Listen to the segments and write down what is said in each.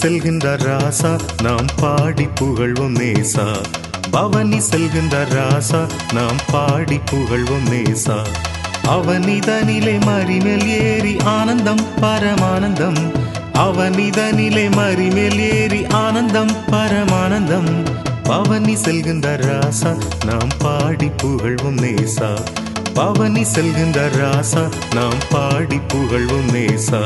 செல்கின்ற ராசா நாம் பாடி புகழ்வோம் நேசா. பவனி செல்கின்ற ராசா நாம் பாடி புகழ்வோம் நேசா. அவனிதனிலே மறிமேல் ஏறி ஆனந்தம் பரமானந்தம். அவனிதனிலே மறிமேல் ஏறி ஆனந்தம் பரமானந்தம். பவனி செல்கின்ற ராசா நாம் பாடி புகழ்வோம் நேசா. பவனி செல்கின்ற ராசா நாம் பாடி புகழ்வோம் நேசா.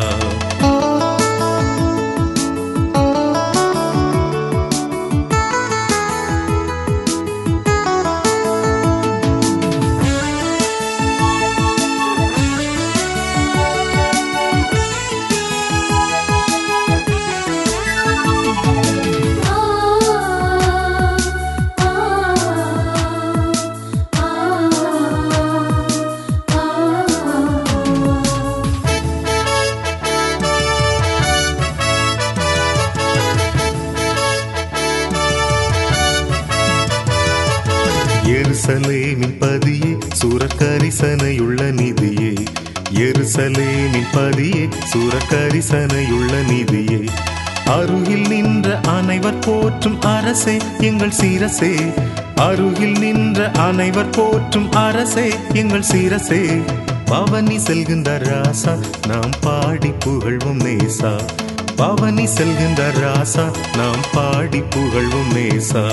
எருசலேமின் பதியே சூரக்கரிசனையுள்ள நிதியே. எருசலேமின் பதியே சூரக்கரிசனையுள்ள நிதியே. அருகில் நின்ற அனைவர் போற்றும் அரசே எங்கள் சீரசே. அருகில் நின்ற அனைவர் போற்றும் அரசே எங்கள் சீரசே. பவனி செல்கின்ற ராசா நாம் பாடி புகழ்வோம் நேசா. பவனி செல்கின்ற ராசா நாம் பாடி புகழ்வோம் நேசா.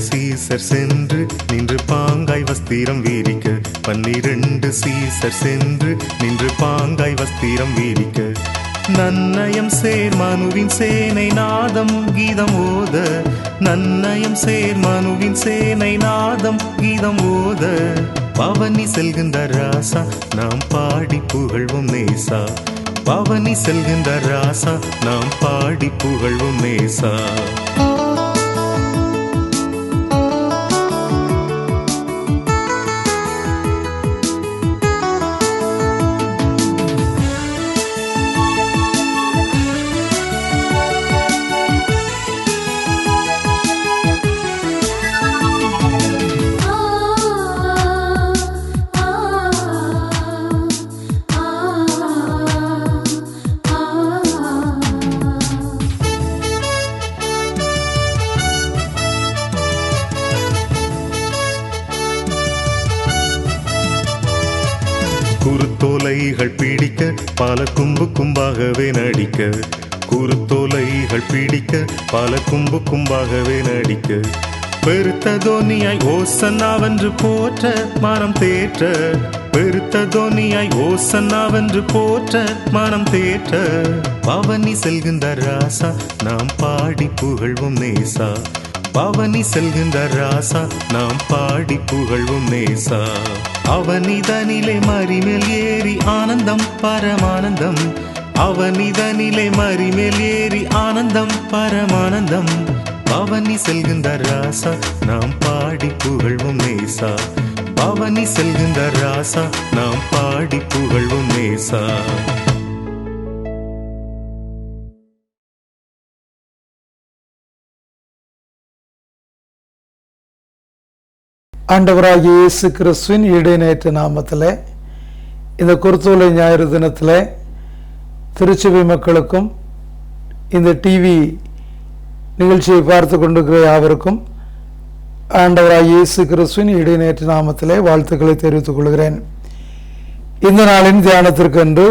சீசர் சென்று நின்று பாங்காய் வஸ்திரம் வீரிக்க. 12 சீசர் சென்று நின்று பாங்காய் வஸ்திரம் வீரிக்க. நன்னயம் சேர் மனுவின் சேனை நாதம் கீதம் ஓத. நன்னயம் சேர் மனுவின் சேனை நாதம் கீதம் ஓத. பவனி செல்கின்ற ராசா நாம் பாடி புகழ்வோம் நேசா. பவனி செல்கின்ற ராசா நாம் பாடி புகழ்வோம் நேசா. குருத்தோலைகள் பிடிக்க பல கும்பு கும்பாகவே நடிக்க. குருத்தோலைகள் பிடிக்க பல கும்பு கும்பாகவே நடிக்க. பெருத்த தோனியாய் ஓசன்னாவென்று போற்ற மனம் தேற்ற. பெருத்த தோனியாய் ஓசன்னாவென்று போற்ற மனம் தேற்ற. பவனி செல்கின்ற ராசா நாம் பாடி புகழ்வோம் நேசா. பவனி செல்கின்ற ராசா நாம் பாடி புகழ்வோம் நேசா. அவனிதனிலே மறிமேல் ஏறி ஆனந்தம் பரமானந்தம். அவனிதனிலே மறிமேல் ஏறி ஆனந்தம் பரமானந்தம். பவனி செல்கின்ற ராசா நாம் பாடி புகழ்வோம் நேசா. பவனி செல்கின்ற ராசா நாம் பாடி புகழ்வோம் நேசா. ஆண்டவராகிய இயேசு கிறிஸ்துவின் இடைநேற்ற நாமத்தில் இந்த குருத்தோலை ஞாயிறு தினத்தில் திருச்சபை மக்களுக்கும் இந்த டிவி நிகழ்ச்சியை பார்த்து கொண்டிருக்கிற யாவருக்கும் ஆண்டவராகிய இயேசு கிறிஸ்துவின் இடைநேற்ற நாமத்தில் வாழ்த்துக்களை தெரிவித்துக் கொள்கிறேன். இந்த நாளின் தியானத்திற்கென்று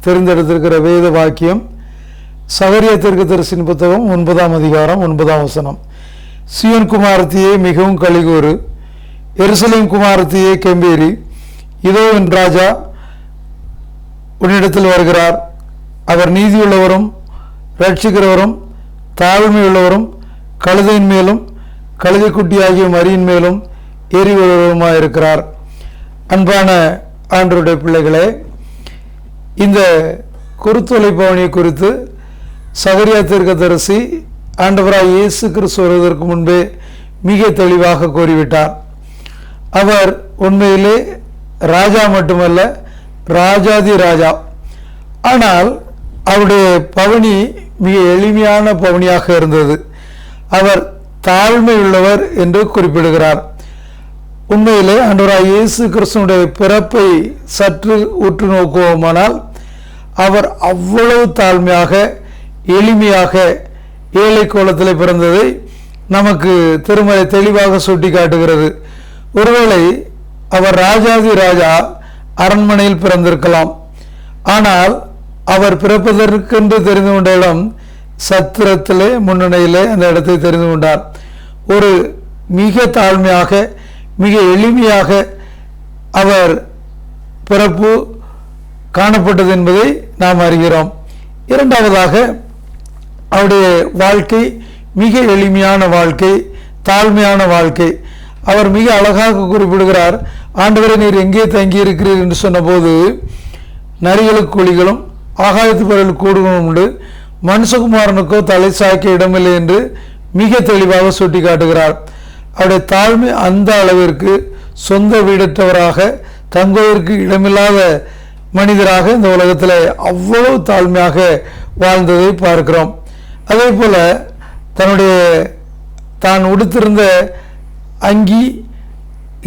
தெரிந்தெடுத்திருக்கிற வேத வாக்கியம் சகரியா தீர்க்கதரிசியின் புத்தகம் 9ஆம் அதிகாரம் 9ஆம் வசனம். சீயோன் குமாரத்தியே மிகவும் களிகூறு, எருசலேம் குமாரத்தியே கெம்பீரி, இதோ என் ராஜா உன்னிடத்தில் வருகிறார். அவர் நீதியுள்ளவரும் ரட்சிக்கிறவரும் தாழ்மையுள்ளவரும் கழுதையின் மேலும் கழுதைக்குட்டியாகிய மரியின் மேலும் எரிவருவருமாயிருக்கிறார். அன்பான ஆண்டவருடைய பிள்ளைகளே, இந்த குருத்தோலை பவனியை குறித்து சகரியா தீர்க்கதரிசி ஆண்டவராய் இயேசு கிறிஸ்து வருவதற்கு முன்பே மிக தெளிவாக கூறிவிட்டார். அவர் உண்மையிலே ராஜா மட்டுமல்ல, ராஜாதி ராஜா. ஆனால் அவருடைய பவனி மிக எளிமையான பவனியாக இருந்தது. அவர் தாழ்மை உள்ளவர் என்று குறிப்பிடுகிறார். உண்மையிலே ஆண்டவராய் இயேசு கிறிஸ்துவினுடைய பிறப்பை சற்று உற்று நோக்குவோமானால் அவர் அவ்வளவு தாழ்மையாக எளிமையாக ஏழை கோலத்தில் பிறந்ததை நமக்கு திருமறை தெளிவாக சுட்டி காட்டுகிறது. ஒருவேளை அவர் ராஜாதி ராஜா அரண்மனையில் பிறந்திருக்கலாம். ஆனால் அவர் பிறப்பதற்கென்று தெரிந்து கொண்ட இடம் சத்திரத்திலே முன்னணியிலே அந்த இடத்தை தெரிந்து கொண்டார். ஒரு மிக தாழ்மையாக மிக எளிமையாக அவர் பிறப்பு காணப்பட்டது என்பதை நாம் அறிகிறோம். இரண்டாவதாக அவருடைய வாழ்க்கை மிக எளிமையான வாழ்க்கை, தாழ்மையான வாழ்க்கை. அவர் மிக அழகாக குறிப்பிடுகிறார், ஆண்டவரே நீர் எங்கே தங்கி இருக்கிறீர் என்று சொன்னபோது, நரிகளுக்கு குழிகளும் ஆகாயத்து பறவைகளுக்கு கூடுகளும் உண்டு, மனுஷகுமாரனுக்கோ தலை சாய்க்க இடமில்லை என்று மிக தெளிவாக சுட்டி காட்டுகிறார். அவருடைய தாழ்மை அந்த அளவிற்கு சொந்த வீடற்றவராக தங்குவதற்கு இடமில்லாத மனிதராக இந்த உலகத்தில் அவ்வளவு தாழ்மையாக வாழ்ந்ததை பார்க்கிறோம். அதே போல தான் உடுத்திருந்த அங்கி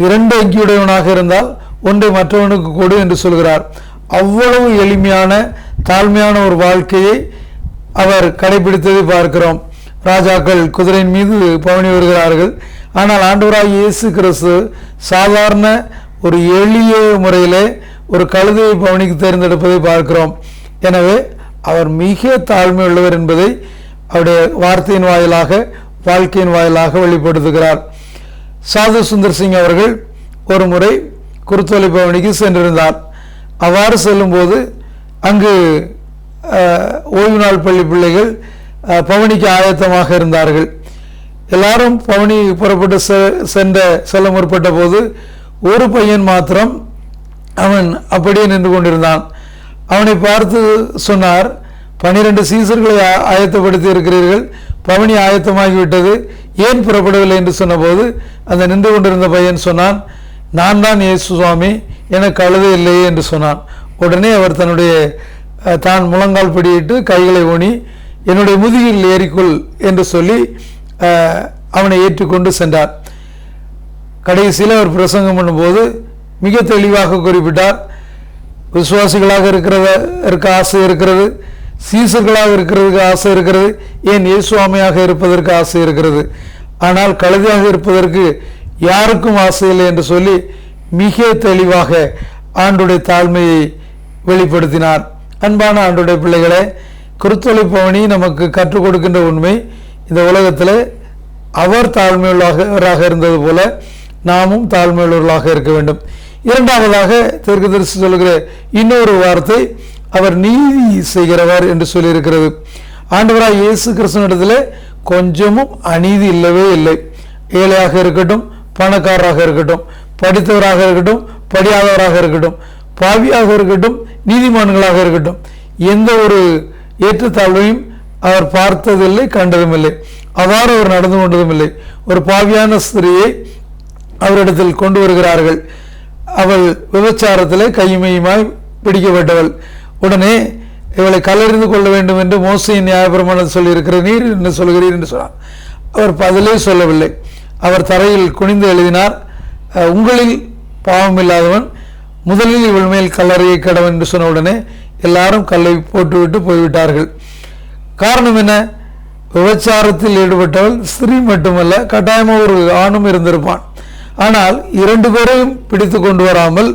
2 அங்கியுடையவனாக இருந்தால் ஒன்றை மற்றவனுக்கு கொடு என்று சொல்கிறார். அவ்வளவு எளிமையான தாழ்மையான ஒரு வாழ்க்கையை அவர் கடைபிடித்ததை பார்க்கிறோம். ராஜாக்கள் குதிரையின் மீது பவனி வருகிறார்கள். ஆனால் ஆண்டவராகிய இயேசு கிறிஸ்து சாதாரண ஒரு எளிய முறையிலே ஒரு கழுதையை பவனிக்கு தேர்ந்தெடுப்பதை பார்க்கிறோம். எனவே அவர் மிக தாழ்மை உள்ளவர் என்பதை அவருடைய வார்த்தையின் வாயிலாக வாழ்க்கையின் வாயிலாக வெளிப்படுத்துகிறார். சாது சுந்தர் சிங் அவர்கள் ஒரு முறை குருத்தோலை பவனிக்கு சென்றிருந்தார். அவ்வாறு செல்லும்போது அங்கு ஓய்வு நாள் பள்ளி பிள்ளைகள் பவனிக்கு ஆயத்தமாக இருந்தார்கள். எல்லாரும் பவனி புறப்பட்டு செல்ல முற்பட்ட போது ஒரு பையன் மாத்திரம் அவன் அப்படியே நின்று கொண்டிருந்தான். அவனை பார்த்து சொன்னார், 12 சீசர்களை ஆயத்தப்படுத்தி இருக்கிறீர்கள், பவனி ஆயத்தமாகிவிட்டது, ஏன் புறப்படவில்லை என்று சொன்னபோது அந்த நின்று கொண்டிருந்த பையன் சொன்னான், நான் தான் இயேசு சுவாமி, எனக்கு கழுதை இல்லையே என்று சொன்னான். உடனே அவர் தான் முழங்கால் பிடியிட்டு கைகளை ஊனி என்னுடைய முதுகில் ஏறிக்கொள் என்று சொல்லி அவனை ஏற்றுக்கொண்டு சென்றார். கடைசியில் அவர் பிரசங்கம் பண்ணும்போது மிக தெளிவாக குறிப்பிட்டார், விசுவாசிகளாக இருக்க ஆசை இருக்கிறது, சீசர்களாக இருக்கிறதுக்கு ஆசை இருக்கிறது, ஏன் இயேசுவாமியாக இருப்பதற்கு ஆசை இருக்கிறது, ஆனால் கழுதையாக இருப்பதற்கு யாருக்கும் ஆசை இல்லை என்று சொல்லி மிக தெளிவாக ஆண்டுடைய தாழ்மையை வெளிப்படுத்தினார். அன்பான ஆண்டுடைய பிள்ளைகளே, குருத்தோலை பவனி நமக்கு கற்றுக் கொடுக்கின்ற உண்மை, இந்த உலகத்தில் அவர் தாழ்மையுள்ளவராக இருந்தது போல நாமும் தாழ்மையுள்ளவர்களாக இருக்க வேண்டும். இரண்டாவதாக தீர்க்கதரிசி சொல்லுகிற இன்னொரு வார்த்தை, அவர் நீதி செய்கிறவர் என்று சொல்லியிருக்கிறது. ஆண்டவராய் இயேசு கிறிஸ்துவினிடத்தில் கொஞ்சமும் அநீதி இல்லவே இல்லை. ஏழையாக இருக்கட்டும், பணக்காரராக இருக்கட்டும், படித்தவராக இருக்கட்டும், படியாதவராக இருக்கட்டும், பாவியாக இருக்கட்டும், நீதிமான்களாக இருக்கட்டும், எந்த ஒரு ஏற்றத்தாழ்வையும் அவர் பார்த்ததில்லை, கண்டதும் இல்லை. அவ்வாறு அவர் நடந்து கொண்டதும் இல்லை. ஒரு பாவியான ஸ்திரியை அவரிடத்தில் கொண்டு வருகிறார்கள். அவள் விபச்சாரத்திலே கையுமையுமாய் பிடிக்கப்பட்டவள். உடனே இவளை கல்லறிந்து கொள்ள வேண்டும் என்று மோசையின் நியாயப்பிரமாணம் சொல்லியிருக்கிற நீர் என்ன சொல்கிறீர் என்று சொன்னார். அவர் பதிலே சொல்லவில்லை. அவர் தரையில் குனிந்து எழுதினார், உங்களில் பாவம் இல்லாதவன் முதலில் இவள் மேல் கல்லறையை கடவன் என்று சொன்ன உடனே எல்லாரும் கல்லை போட்டுவிட்டு போய்விட்டார்கள். காரணம் என்ன? விபச்சாரத்தில் ஈடுபட்டவள் ஸ்திரீ மட்டுமல்ல, கட்டாயமாக ஒரு ஆணும் இருந்திருப்பான். ஆனால் 2 பேரையும் பிடித்து கொண்டு வராமல்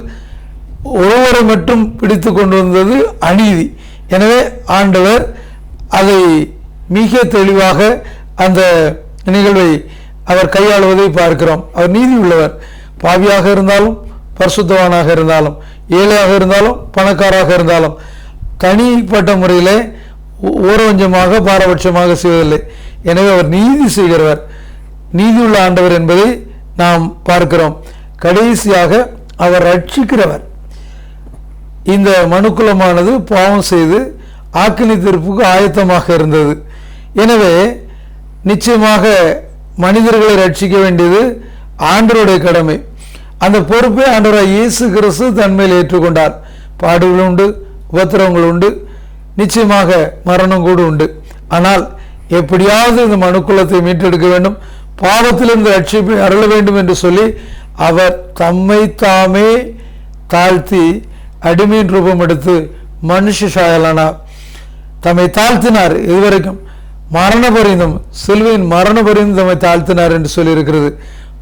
ஒருவரை மட்டும் பிடித்து கொண்டு வந்தது அநீதி. எனவே ஆண்டவர் அதை மிக தெளிவாக அந்த நிகழ்வை அவர் கையாளுவதை பார்க்கிறோம். அவர் நீதி உள்ளவர். பாவியாக இருந்தாலும், பரிசுத்தவானாக இருந்தாலும், ஏழையாக இருந்தாலும், பணக்காராக இருந்தாலும், தனிப்பட்ட முறையிலே ஓரவஞ்சமாக பாரபட்சமாக செய்வதில்லை. எனவே அவர் நீதி செய்கிறவர், நீதியுள்ள ஆண்டவர் என்பதை நாம் பார்க்கிறோம். கடைசியாக அவர் ரட்சிக்கிறவர். இந்த மனுக்குலமானது பாவம் செய்து ஆக்கினி தீர்ப்புக்கு ஆயத்தமாக இருந்தது. எனவே நிச்சயமாக மனிதர்களை ரட்சிக்க வேண்டியது ஆண்டவருடைய கடமை. அந்த பொறுப்பை ஆண்டவராய் இயேசு கிறிஸ்து தன்மையில் ஏற்றுக்கொண்டார். பாடுகள் உண்டு, உபத்திரவங்கள் உண்டு, நிச்சயமாக மரணம் கூட உண்டு. ஆனால் எப்படியாவது இந்த மனுக்குலத்தை மீட்டெடுக்க வேண்டும், பாவத்திலிருந்து ரட்சிப்பை அருள வேண்டும் என்று சொல்லி அவர் தம்மை தாமே தாழ்த்தி அடிமையின் ரூபம் எடுத்து மனுஷ சாயலானார். தம்மை தாழ்த்தினார். இதுவரைக்கும் மரண பரிந்தம், சிலுவையின் மரண பரிந்தம் தம்மை தாழ்த்தினார் என்று சொல்லியிருக்கிறது.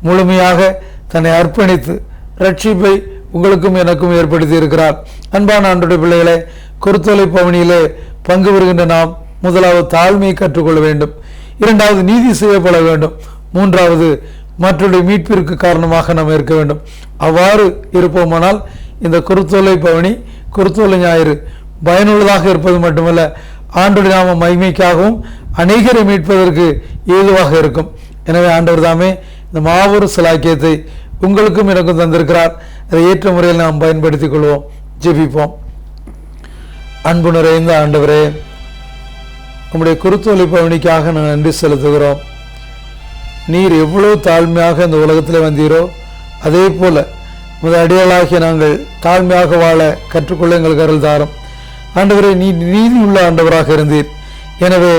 முழுமையாக தன்னை அர்ப்பணித்து ரட்சிப்பை உங்களுக்கும் எனக்கும் ஏற்படுத்தி இருக்கிறார். அன்பான ஆண்டவருடைய பிள்ளைகளே, குருத்தோலை பவனியிலே பங்கு பெறுகின்ற நாம் முதலாவது தாழ்மையை கற்றுக்கொள்ள வேண்டும், இரண்டாவது நீதி செய்யப்பட வேண்டும், மூன்றாவது மற்றொரு மீட்பிற்கு காரணமாக நாம் இருக்க வேண்டும். அவ்வாறு இருப்போமானால் இந்த குருத்தோலை பவனி, குருத்தோலை ஞாயிறு பயனுள்ளதாக இருப்பது மட்டுமல்ல, ஆண்டவருடைய நாம மகிமைக்காகவும் அநேகரை மீட்பதற்கு ஏதுவாக இருக்கும். எனவே ஆண்டவர் தாமே இந்த மாபெரும் சிலாக்கியத்தை உங்களுக்கும் எனக்கும் தந்திருக்கிறார். அதை ஏற்ற முறையில் நாம் பயன்படுத்திக் கொள்வோம். ஜெபிப்போம். அன்பு நிறைந்த ஆண்டவரே, நம்முடைய குருத்தோலை பவனிக்காக நாங்கள் நன்றி செலுத்துகிறோம். நீர் எவ்வளவு தாழ்மையாக இந்த உலகத்தில் வந்தீரோ அதே போல முதல் அடியாளாகிய நாங்கள் தாழ்மையாக வாழ கற்றுக்கொள்ள எங்களுக்கு அருள் தாரும். ஆண்டவரே, நீதி உள்ள ஆண்டவராக இருந்தீர். எனவே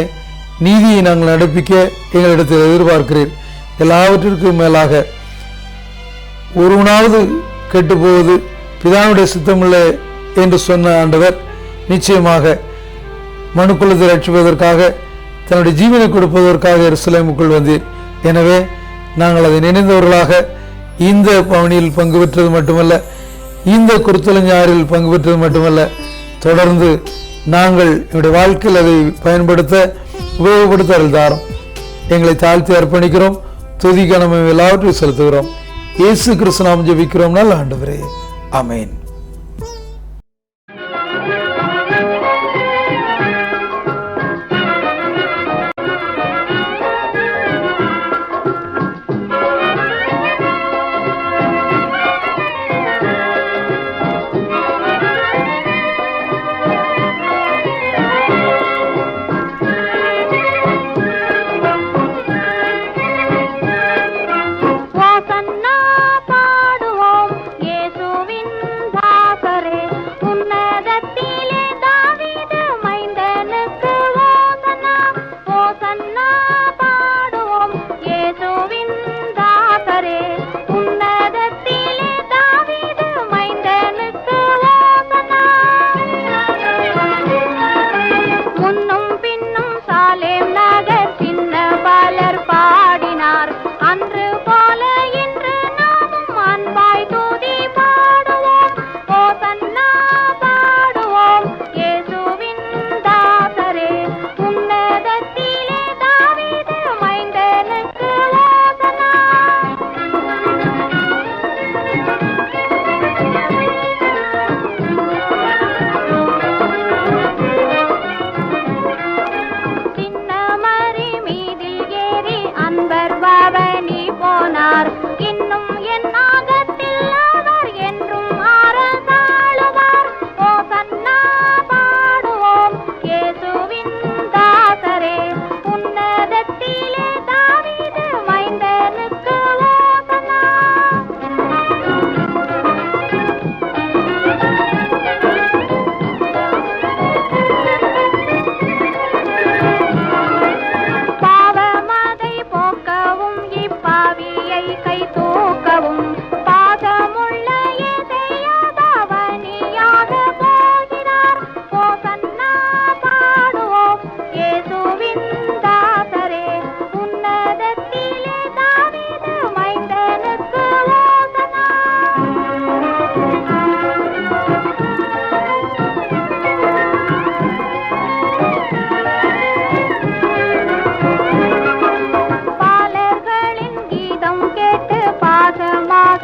நீதியை நாங்கள் நடப்பிக்க எங்களிடத்தில் எதிர்பார்க்கிறீர். எல்லாவற்றிற்கும் மேலாக ஒருவனாவது கெட்டுப்போவது பிதாவுடைய சித்தமில்லை என்று சொன்ன ஆண்டவர் நிச்சயமாக மனுக்குலத்தை ரட்சிப்பதற்காக தன்னுடைய ஜீவனை கொடுப்பதற்காக எருசலேமுக்குள் வந்தீர். எனவே நாங்கள் அதை நினைந்தவர்களாக இந்த பவனியில் பங்கு பெற்றது மட்டுமல்ல, இந்த குருத்தோலை ஞாயிறில் பங்கு பெற்றது மட்டுமல்ல, தொடர்ந்து நாங்கள் என்னுடைய வாழ்க்கையில் அதை பயன்படுத்த உபயோகப்படுத்த அருள் தாரும். எங்களை தாழ்த்தி அர்ப்பணிக்கிறோம். துதிக்க நம்ம எல்லாவற்றையும் செலுத்துகிறோம். இயேசு கிறிஸ்து நாமம் ஜெபிக்கிறோம் நல்ல ஆண்டவரே, ஆமென். பாலர்களின் கீதம் கேட்டு பாசமாக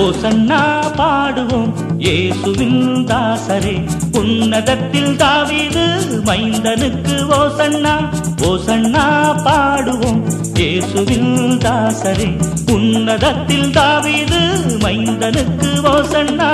ஓசன்னா பாடுவோம் இயேசுவின் தாசரே. உன்னதத்தில் தாவீது மைந்தனுக்கு ஓசன்னா. ஓசன்னா பாடுவோம் இயேசுவின் தாசரே. உன்னதத்தில் தாவீது மைந்தனுக்கு ஓசன்னா.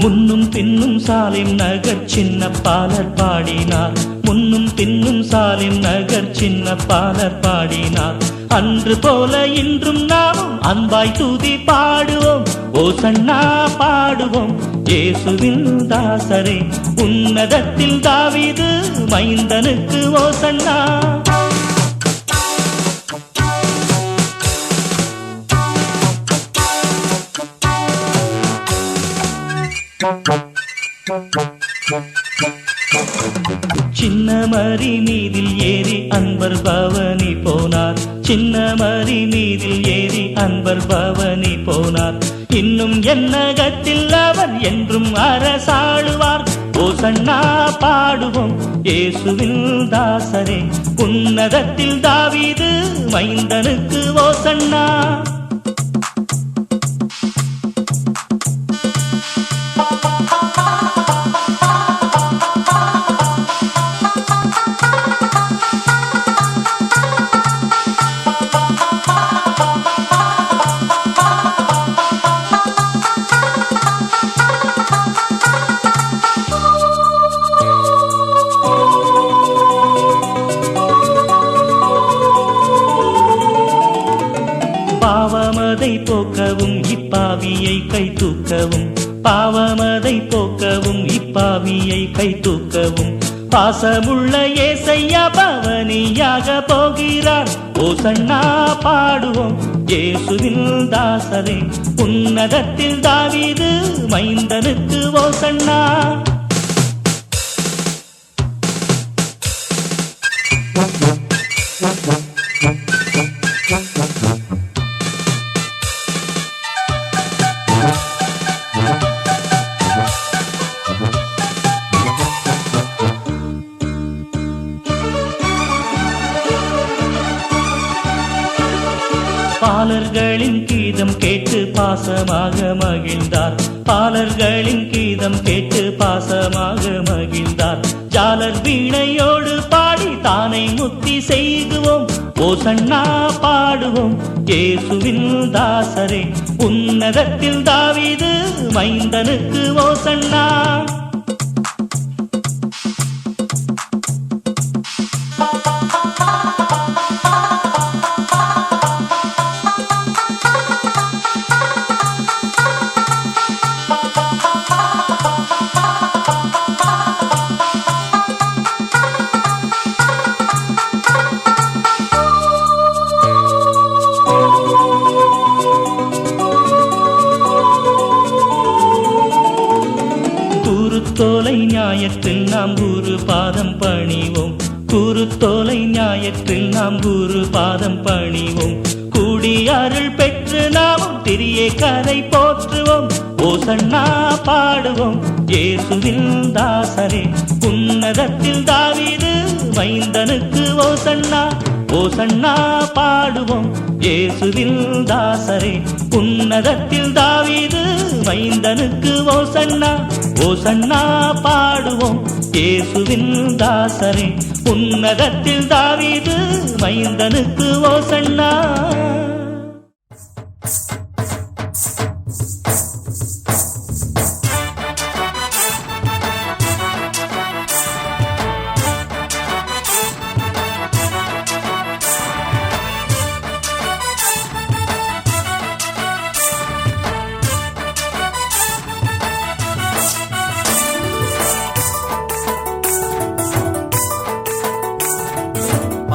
முன்னும் பின்னும் சாலிம் நகர் சின்ன பாலர் பாடினார். முன்னும் பின்னும் சாலிம் நகர் சின்ன பாலர் பாடினார். அன்று போல இன்றும் நாமும் அன்பாய் துதி பாடுவோம். ஓசன்னா பாடுவோம் இயேசுவின் தாசரே. உன்னதத்தில் தாவீது மைந்தனுக்கு ஓசன்னா. சின்ன மரி மீதில் ஏறி அன்பர் பவனி போனார். சின்ன மரி மீதில் ஏறி அன்பர் பவனி போனார். இன்னும் என்னகத்தில் அவர் என்றும் அரசாளுவார். ஓசன்னா பாடுவோம் இயேசுவின் தாசரே. உன்னதத்தில் தாவீது மைந்தனுக்கு ஓசன்னா. பாவமதை போக்கவும் இப்பாவியை கை தூக்கவும். பாவமதை போக்கவும் இப்பாவியை கை தூக்கவும். பாசமுள்ள ஏசையா பவனியாக போகிறார். ஓசன்னா பாடுவோம் இயேசுவின் தாசரே. உன்னதத்தில் தாவீது மைந்தனுக்கு ஓசன்னா. பாலர்களின் கீதம் கேட்டு பாசமாக மகிழ்ந்தார். பாலர்களின் கீதம் கேட்டு பாசமாக மகிழ்ந்தார். ஜாலர் வீணையோடு பாடி தானை முத்தி செய்குவோம். ஓசன்னா பாடுவோம் இயேசுவின் தாசரே. உன்னதத்தில் தாவீது மைந்தனுக்கு ஓசன்னா. குருத்தோலை ஞாயிற்றில் நாம் குரு பாதம் பணிவோம். குருத்தோலை ஞாயிற்றில் நாம் குரு பாதம் பணிவோம். கூடி அருள் பெற்று நாமும் திரியே கரை போற்றுவோம். ஓசன்னா பாடுவோம் இயேசுவின் தாசரே. உன்னதத்தில் தாவீது மைந்தனுக்கு ஓசன்னா. ஓசன்னா பாடுவோம் இயேசுவின் தாசரே. உன்னதத்தில் தாவீது மைந்தனுக்கு ஓசன்னா. ஓசன்னா பாடுவோம் இயேசுவின் தாசரே. உன்னதத்தில் தாவீது மைந்தனுக்கு ஓசன்னா.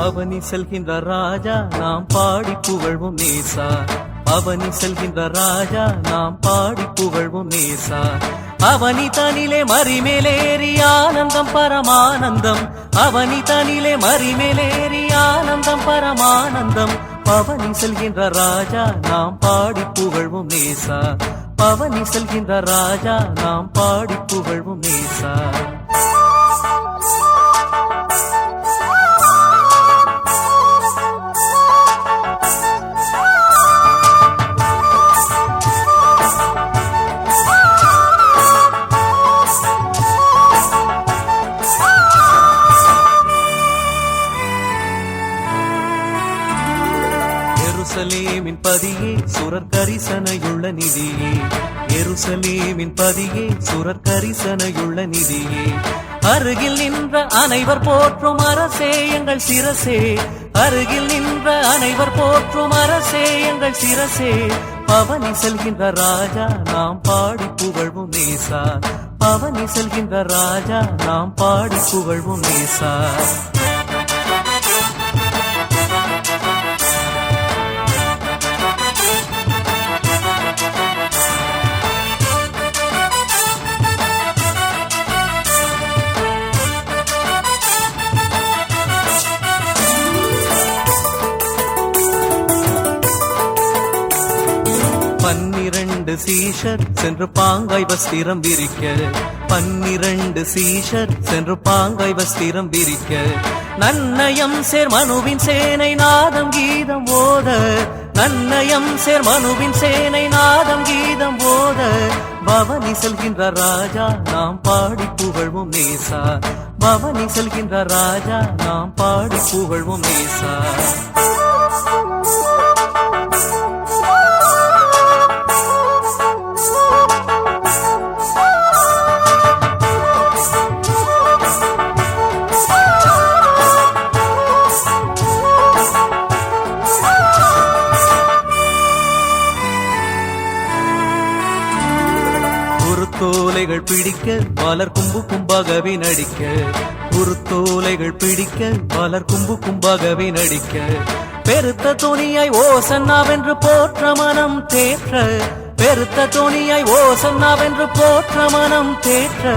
அவனி செல்கின்ற ராஜா நாம் பாடி புகழ்வோம் நேசா. அவனி செல்கின்ற ராஜா நாம் பாடி புகழ்வோம் நேசா. அவனி தனிலே மறிமேலேறி ஆனந்தம் பரமானந்தம், அவனி தனிலே மறிமேலேறி ஆனந்தம் பரமானந்தம். பவனி செல்கின்ற ராஜா நாம் பாடி புகழ்வோம் நேசா, பவனி செல்கின்ற ராஜா நாம் பாடி புகழ்வோம் நேசா. எருசலேமின் பதியே சுரர் கரிசனையுள்ள நிதியே, எருசலேமின் பதியே சுரர் கரிசனையுள்ள நிதியே. அருகில் நின்ற அனைவர் போற்றும் அரசே எங்கள் சிரசே, அருகில் நின்ற அனைவர் போற்றும் அரசே எங்கள் சிரசே. பவனி செல்கின்ற ராஜா நாம் பாடி புகழ்வோம் நேசா, பவனி செல்கின்ற ராஜா நாம் பாடி புகழ்வோம் நேசா. சீஷர் சென்று பாங்காய் வஸ்திரம் விரிக்க, 12 சீஷர் சென்று பாங்காய் வஸ்திரம் விரிக்க. நன்னயம் சேர் மனுவின் சேனை நாதம் கீதம் ஓத, நன்னயம் சேர் மனுவின் சேனை நாதம் கீதம் ஓத. பவனி செல்கின்ற ராஜா நாம் பாடி புகழ்வோம் நேசா, பவனி செல்கின்ற ராஜா நாம் பாடி புகழ்வோம் நேசா. குருத்தோலைகள் பிடிக்க பலர் கும்பு கும்பாகவே நடிக்க, குருத்தோலைகள் பிடிக்க பலர் கும்பு கும்பாகவே நடிக்க. பெருத்த துணியாய் ஓசன்னாவென்று போற்ற மனம் தேற்ற, பெருத்த துணியாய் ஓசன்னாவென்று போற்ற மனம் தேற்ற.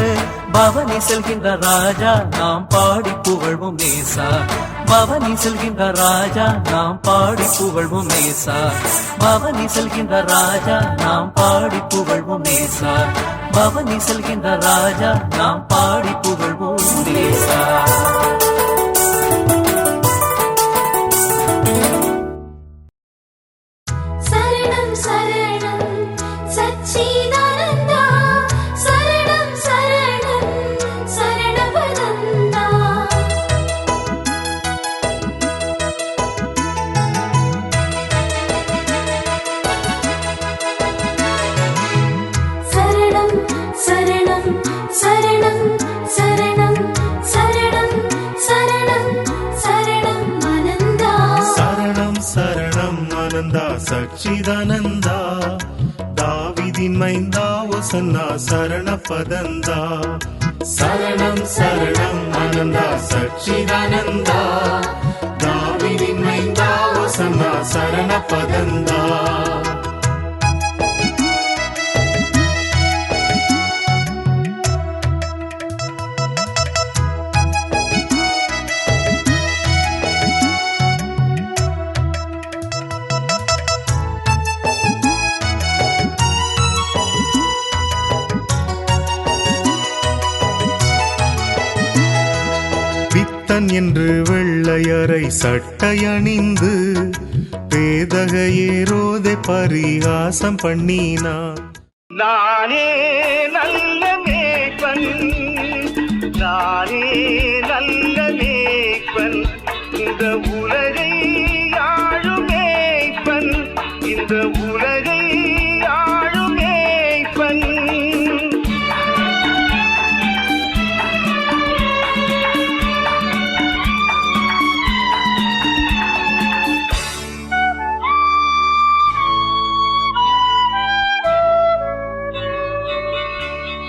பவனி செல்கின்ற ராஜா நாம் பாடி புகழ்வோம் நேசா, பவனி செல்கின்ற ராஜா நாம் பாடி புகழ்வோம் நேசா, பவனி செல்கின்ற ராஜா நாம் பாடி புகழ்வோம் நேசா, பவனி செல்கின்ற ராஜா நாம் பாடி புகழ்வோம் நேசா. சரணம் சரணம் சச்சிதானந்தா, சரணம் சரணம் சரணபதந்தா. சரணம் சரணம் சரணம் சரணம் சரணம் சரணம் சரணம் ஆனந்தா, சரணம் சரணம் ஆனந்தா சச்சிதானந்தா. தாவீதின் மைந்தா ஒசன்னா சரண பதந்தா. சரணம் சரணம் ஆனந்தா சச்சிதானந்தா. தாவீதின் மைந்தா ஒசன்னா சரண பதந்தா. பித்தன் என்று வெள்ளையரை சட்டையணிந்து பேதக ஏரோதை பரிகாசம் பண்ணினான். நானே நல்ல மேய்ப்பன், நானே நல்ல மேய்ப்பன், இந்த உலகை ஆளும் மேய்ப்பன், இந்த உலகை ஆளும் மேய்ப்பன்.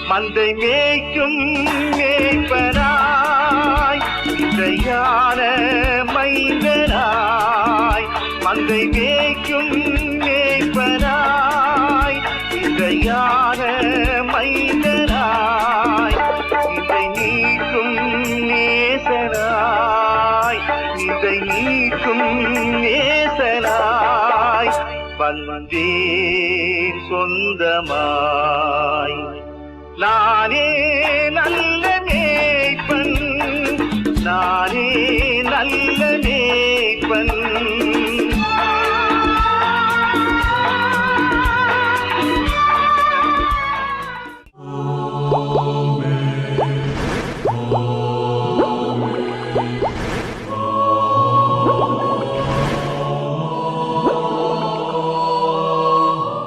மந்தை மேய்க்கும் மேய்ப்பனாய், இசையான மைந்தனாய், மந்தை மேய்க்கும் மேய்ப்பனாய், வந்தேன் சொந்தமாய். நானே நல்ல மேய்ப்பன், நானே நல்ல மேய்ப்பன்.